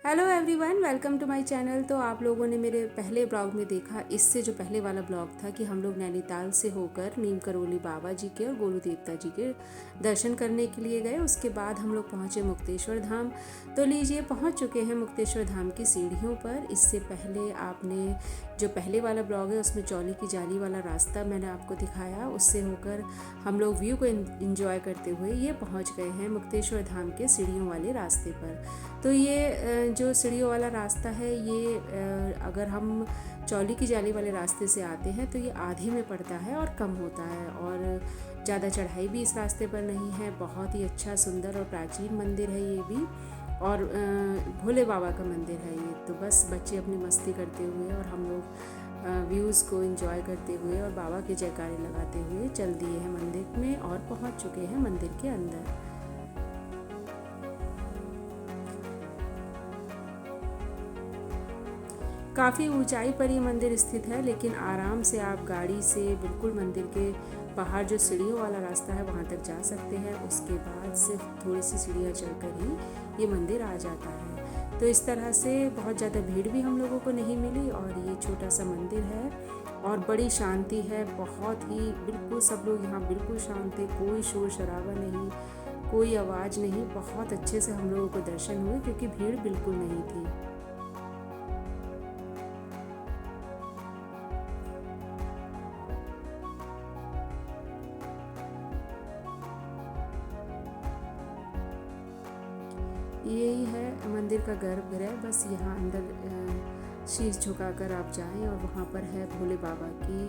Hello everyone, welcome to my channel. तो आप लोगों ने मेरे पहले ब्लॉग में देखा, इससे जो पहले वाला ब्लॉग था कि हम लोग नैनीताल से होकर नीम करोली बाबा जी के और गोलू देवता जी के दर्शन करने के लिए गए। उसके बाद हम लोग पहुँचे मुक्तेश्वर धाम। तो लीजिए, पहुँच चुके हैं मुक्तेश्वर धाम की सीढ़ियों पर। इससे पहले आपने जो पहले वाला ब्लॉग है उसमें चौली की जाली वाला रास्ता मैंने आपको दिखाया, उससे होकर हम लोग व्यू को इंजॉय करते हुए ये पहुँच गए हैं मुक्तेश्वर धाम के सीढ़ियों वाले रास्ते पर। तो ये जो सीढ़ियों वाला रास्ता है, ये अगर हम चौली की जाली वाले रास्ते से आते हैं तो ये आधे में पड़ता है और कम होता है, और ज़्यादा चढ़ाई भी इस रास्ते पर नहीं है। बहुत ही अच्छा, सुंदर और प्राचीन मंदिर है ये भी, और भोले बाबा का मंदिर है ये। तो बस बच्चे अपनी मस्ती करते हुए और हम लोग व्यूज़ को एंजॉय करते हुए और बाबा के जयकारे लगाते हुए चल दिए हैं मंदिर में और पहुंच चुके हैं मंदिर के अंदर। काफ़ी ऊंचाई पर ये मंदिर स्थित है, लेकिन आराम से आप गाड़ी से बिल्कुल मंदिर के बाहर जो सीढ़ियों वाला रास्ता है वहाँ तक जा सकते हैं। उसके बाद सिर्फ थोड़ी सी सीढ़ियाँ चढ़कर ही ये मंदिर आ जाता है। तो इस तरह से बहुत ज़्यादा भीड़ भी हम लोगों को नहीं मिली, और ये छोटा सा मंदिर है और बड़ी शांति है। बहुत ही बिल्कुल सब लोग यहाँ बिल्कुल शांत थे, कोई शोर शराबा नहीं, कोई आवाज़ नहीं। बहुत अच्छे से हम लोगों को दर्शन हुए क्योंकि भीड़ बिल्कुल नहीं थी। यही है मंदिर का गर्भगृह। बस यहाँ अंदर शीश झुकाकर आप जाएं और वहाँ पर है भोले बाबा की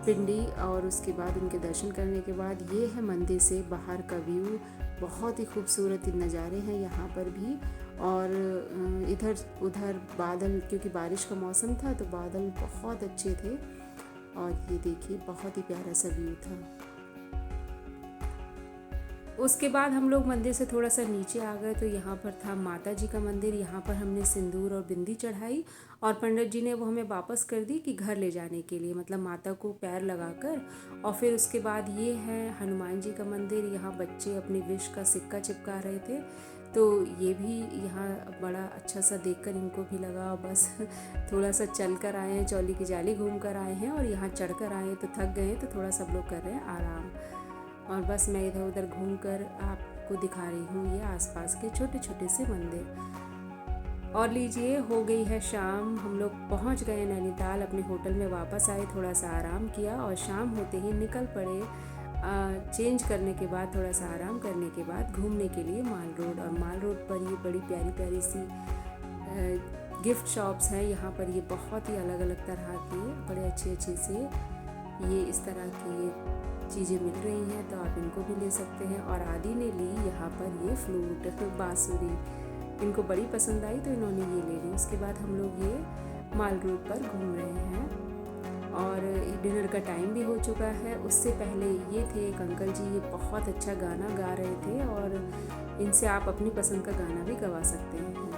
पिंडी, और उसके बाद उनके दर्शन करने के बाद ये है मंदिर से बाहर का व्यू। बहुत ही खूबसूरत नज़ारे हैं यहाँ पर भी, और इधर उधर बादल, क्योंकि बारिश का मौसम था तो बादल बहुत अच्छे थे। और ये देखिए, बहुत ही प्यारा सा व्यू था। उसके बाद हम लोग मंदिर से थोड़ा सा नीचे आ गए तो यहाँ पर था माता जी का मंदिर। यहाँ पर हमने सिंदूर और बिंदी चढ़ाई, और पंडित जी ने वो हमें वापस कर दी कि घर ले जाने के लिए, मतलब माता को पैर लगाकर। और फिर उसके बाद ये है हनुमान जी का मंदिर। यहाँ बच्चे अपनी विश का सिक्का चिपका रहे थे, तो ये भी यहाँ बड़ा अच्छा सा देखकर इनको भी लगा। बस थोड़ा सा चल कर आए हैं, चौली की जाली घूम कर आए हैं और यहाँ चढ़ कर आए हैं तो थक गए, तो थोड़ा सब लोग कर रहे हैं आराम। और बस मैं इधर उधर घूमकर आपको दिखा रही हूँ ये आसपास के छोटे छोटे से मंदिर। और लीजिए, हो गई है शाम, हम लोग पहुँच गए नैनीताल। अपने होटल में वापस आए, थोड़ा सा आराम किया और शाम होते ही निकल पड़े चेंज करने के बाद, थोड़ा सा आराम करने के बाद घूमने के लिए माल रोड। और माल रोड पर ये बड़ी प्यारी प्यारी सी गिफ्ट शॉप्स हैं। यहाँ पर ये बहुत ही अलग अलग तरह के बड़े अच्छे अच्छे से ये इस तरह की चीज़ें मिल रही हैं, तो आप इनको भी ले सकते हैं। और आदि ने ली यहाँ पर ये फ्लूट, बांसुरी, इनको बड़ी पसंद आई तो इन्होंने ये ले ली। उसके बाद हम लोग ये माल रोड पर घूम रहे हैं और डिनर का टाइम भी हो चुका है। उससे पहले ये थे एक अंकल जी, ये बहुत अच्छा गाना गा रहे थे, और इनसे आप अपनी पसंद का गाना भी गवा सकते हैं।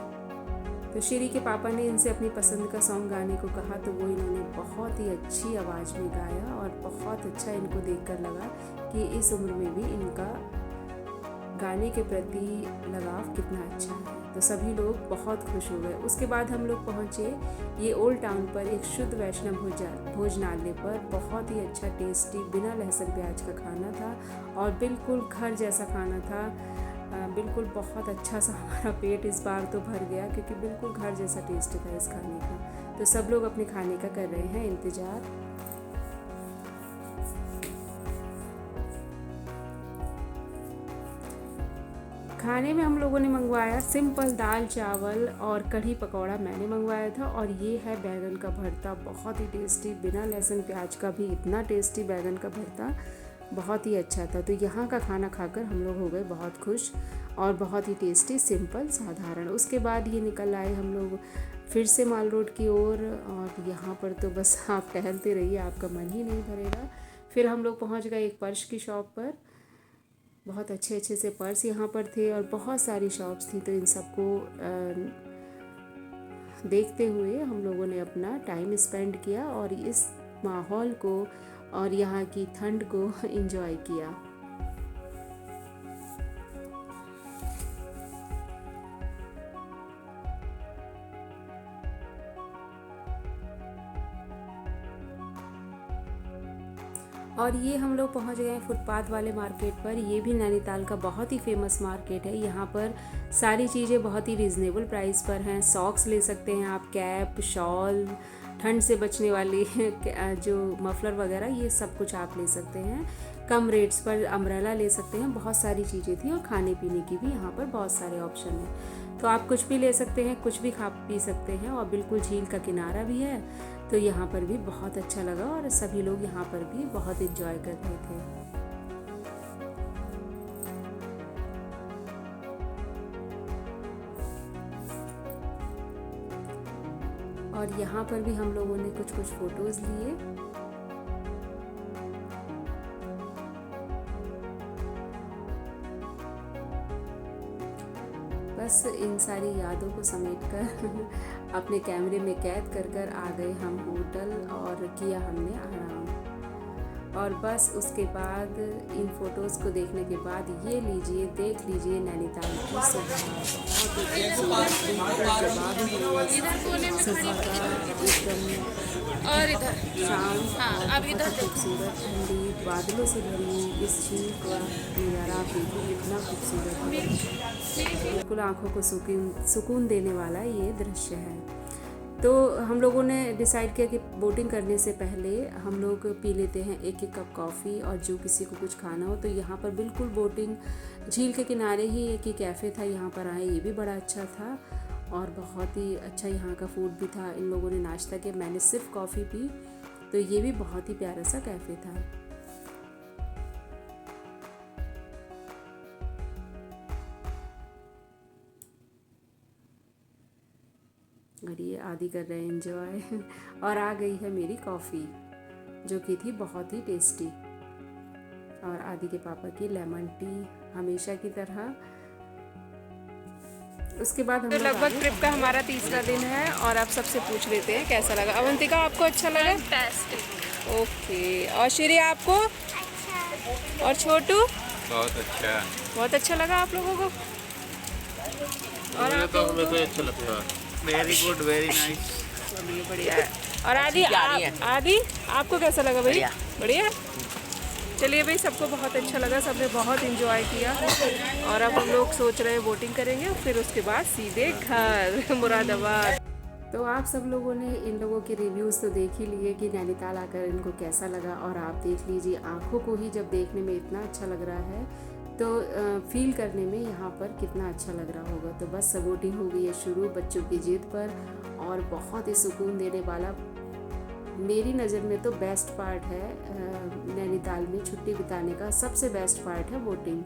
तो श्री के पापा ने इनसे अपनी पसंद का सॉन्ग गाने को कहा, तो वो इन्होंने बहुत ही अच्छी आवाज़ में गाया, और बहुत अच्छा इनको देखकर लगा कि इस उम्र में भी इनका गाने के प्रति लगाव कितना अच्छा है। तो सभी लोग बहुत खुश हो गए। उसके बाद हम लोग पहुँचे ये ओल्ड टाउन पर एक शुद्ध वैष्णव भोजनालय पर। बहुत ही अच्छा टेस्टी बिना लहसुन प्याज का खाना था, और बिल्कुल घर जैसा खाना था। बिल्कुल बहुत अच्छा सा हमारा पेट इस बार तो भर गया, क्योंकि बिल्कुल घर जैसा टेस्ट था इस खाने का। तो सब लोग अपने खाने का कर रहे हैं इंतज़ार। खाने में हम लोगों ने मंगवाया सिंपल दाल चावल और कढ़ी पकौड़ा मैंने मंगवाया था, और ये है बैगन का भरता। बहुत ही टेस्टी, बिना लहसुन प्याज का भी इतना टेस्टी बैगन का भरता, बहुत ही अच्छा था। तो यहाँ का खाना खाकर हम लोग हो गए बहुत खुश, और बहुत ही टेस्टी, सिंपल, साधारण। उसके बाद ये निकल आए हम लोग फिर से माल रोड की ओर, और यहाँ पर तो बस आप टहलते रहिए, आपका मन ही नहीं भरेगा। फिर हम लोग पहुँच गए एक पर्स की शॉप पर। बहुत अच्छे अच्छे से पर्स यहाँ पर थे और बहुत सारी शॉप्स थी, तो इन सबको देखते हुए हम लोगों ने अपना टाइम स्पेंड किया और इस माहौल को और यहाँ की ठंड को एंजॉय किया। और ये हम लोग पहुंच गए हैं फुटपाथ वाले मार्केट पर। ये भी नैनीताल का बहुत ही फेमस मार्केट है। यहाँ पर सारी चीज़ें बहुत ही रिजनेबल प्राइस पर हैं। सॉक्स ले सकते हैं आप, कैप, शॉल, ठंड से बचने वाली जो मफलर वगैरह, ये सब कुछ आप ले सकते हैं। कम रेट्स पर अम्ब्रेला ले सकते हैं। बहुत सारी चीज़ें थी और खाने पीने की भी यहाँ पर बहुत सारे ऑप्शन हैं। तो आप कुछ भी ले सकते हैं, कुछ भी खा पी सकते हैं। और बिल्कुल झील का किनारा भी है, तो यहाँ पर भी बहुत अच्छा लगा और सभी लोग यहाँ पर भी बहुत इंजॉय कर रहे थे। और यहाँ पर भी हम लोगों ने कुछ कुछ फ़ोटोज़ लिए। बस इन सारी यादों को समेटकर अपने कैमरे में कैद कर कर आ गए हम होटल और किया हमने आराम। और बस उसके बाद इन फ़ोटोज़ को देखने के बाद ये लीजिए, देख लीजिए नैनीताल की सुबह। बहुत ही खूबसूरत सुबह का एकदम, और इधर शाम, और बहुत ही खूबसूरत ठंडी बादलों से भरी हुई इस झील का नज़ारा आप देखिए, कितना खूबसूरत है। बिल्कुल आँखों को सुकून देने वाला ये दृश्य है। तो हम लोगों ने डिसाइड किया कि बोटिंग करने से पहले हम लोग पी लेते हैं एक एक कप कॉफ़ी, और जो किसी को कुछ खाना हो तो यहाँ पर बिल्कुल बोटिंग झील के किनारे ही एक ही कैफ़े था, यहाँ पर आए, ये भी बड़ा अच्छा था और बहुत ही अच्छा यहाँ का फूड भी था। इन लोगों ने नाश्ता किया, मैंने सिर्फ कॉफ़ी पी, तो ये भी बहुत ही प्यारा सा कैफ़े था। और ये आदि कर रहे हैं एंजॉय। और आ गई है मेरी कॉफ़ी, जो कि थी बहुत ही टेस्टी, और आदि के पापा की लेमन टी हमेशा की तरह। उसके बाद हम तो लगभग ट्रिप का हमारा तीसरा दिन है और आप सबसे पूछ लेते हैं कैसा लगा। अवंतिका, आपको अच्छा लगा? ओके। और श्री, आपको? अच्छा। और छोटू? बहुत अच्छा। बहुत अच्छा लगा आप लोगों को? और मुझे तो हमें तो अच्छा लगता है। Very good, very nice. चलिए, बढ़िया है। और आदि, आदि आपको कैसा लगा भाई? बढ़िया। चलिए भाई, सबको बहुत अच्छा लगा, सबने बहुत एंजॉय किया। और अब हम लोग सोच रहे हैं बोटिंग करेंगे, फिर उसके बाद सीधे घर मुरादाबाद। तो आप सब लोगों ने इन लोगों के रिव्यूज़ तो देख ही लिए कि नैनीताल आकर इनको कैसा लगा, और आप देख लीजिए, आँखों को ही जब देखने में इतना अच्छा लग रहा है तो फील करने में यहाँ पर कितना अच्छा लग रहा होगा। तो बस बोटिंग हो गई है शुरू बच्चों की जिद पर, और बहुत ही सुकून देने वाला, मेरी नज़र में तो बेस्ट पार्ट है नैनीताल में छुट्टी बिताने का। सबसे बेस्ट पार्ट है बोटिंग।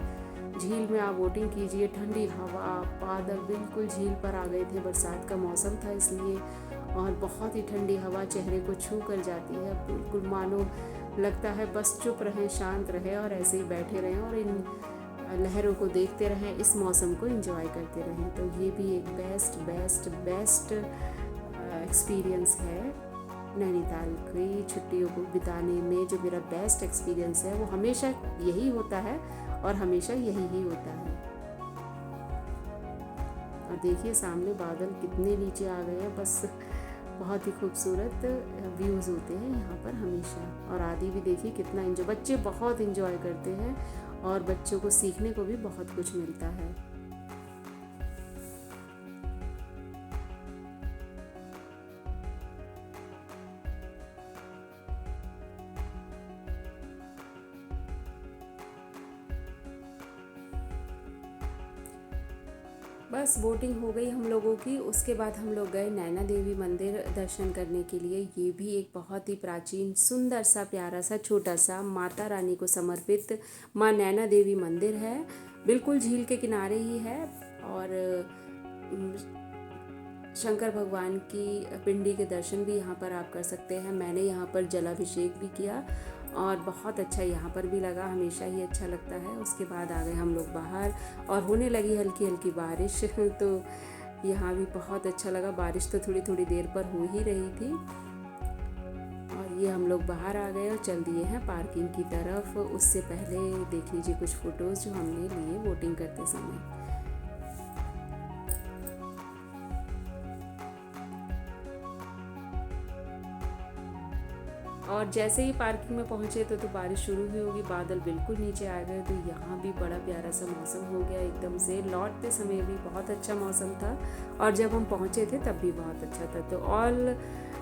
झील में आप बोटिंग कीजिए, ठंडी हवा, बादल बिल्कुल झील पर आ गए थे, बरसात का मौसम था इसलिए, और बहुत ही ठंडी हवा चेहरे को छू कर जाती है। बिल्कुल मानो लगता है बस चुप रहें, शांत रहें और ऐसे ही बैठे रहें और इन लहरों को देखते रहें, इस मौसम को एंजॉय करते रहें। तो ये भी एक बेस्ट बेस्ट बेस्ट एक्सपीरियंस है नैनीताल की छुट्टियों को बिताने में। जो मेरा बेस्ट एक्सपीरियंस है वो हमेशा यही होता है और हमेशा यही ही होता है। और देखिए सामने बादल कितने नीचे आ गए हैं, बस बहुत ही खूबसूरत व्यूज़ होते हैं यहाँ पर हमेशा। और आदि भी देखिए कितना एंजॉय, बच्चे बहुत एंजॉय करते हैं और बच्चों को सीखने को भी बहुत कुछ मिलता है। बस बोटिंग हो गई हम लोगों की। उसके बाद हम लोग गए नैना देवी मंदिर दर्शन करने के लिए। ये भी एक बहुत ही प्राचीन, सुंदर सा, प्यारा सा, छोटा सा माता रानी को समर्पित माँ नैना देवी मंदिर है। बिल्कुल झील के किनारे ही है, और शंकर भगवान की पिंडी के दर्शन भी यहाँ पर आप कर सकते हैं। मैंने यहाँ पर जलाभिषेक भी किया और बहुत अच्छा यहाँ पर भी लगा, हमेशा ही अच्छा लगता है। उसके बाद आ गए हम लोग बाहर और होने लगी हल्की हल्की बारिश तो यहाँ भी बहुत अच्छा लगा। बारिश तो थोड़ी थोड़ी देर पर हो ही रही थी, और ये हम लोग बाहर आ गए और चल दिए हैं पार्किंग की तरफ। उससे पहले देख लीजिए कुछ फ़ोटोज़ जो हमने लिए बोटिंग करते समय। और जैसे ही पार्किंग में पहुँचे तो बारिश शुरू भी होगी, बादल बिल्कुल नीचे आ गए, तो यहाँ भी बड़ा प्यारा सा मौसम हो गया एकदम से। लौटते समय भी बहुत अच्छा मौसम था और जब हम पहुँचे थे तब भी बहुत अच्छा था। तो ऑल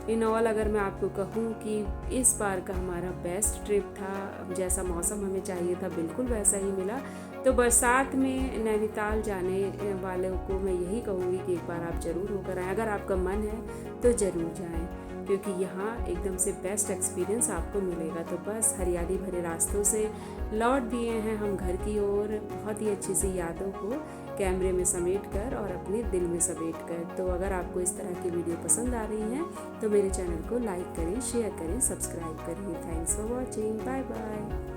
इन ऑल अगर मैं आपको कहूँ कि इस बार का हमारा बेस्ट ट्रिप था, जैसा मौसम हमें चाहिए था बिल्कुल वैसा ही मिला। तो बरसात में नैनीताल जाने वालों को मैं यही कहूँगी कि एक बार आप ज़रूर होकर आएँ, अगर आपका मन है तो ज़रूर जाएं, क्योंकि यहाँ एकदम से बेस्ट एक्सपीरियंस आपको मिलेगा। तो बस हरियाली भरे रास्तों से लौट दिए हैं हम घर की ओर, बहुत ही अच्छी सी यादों को कैमरे में समेट कर और अपने दिल में समेट कर। तो अगर आपको इस तरह की वीडियो पसंद आ रही हैं तो मेरे चैनल को लाइक करें, शेयर करें, सब्सक्राइब करें। Thanks for watching, bye bye.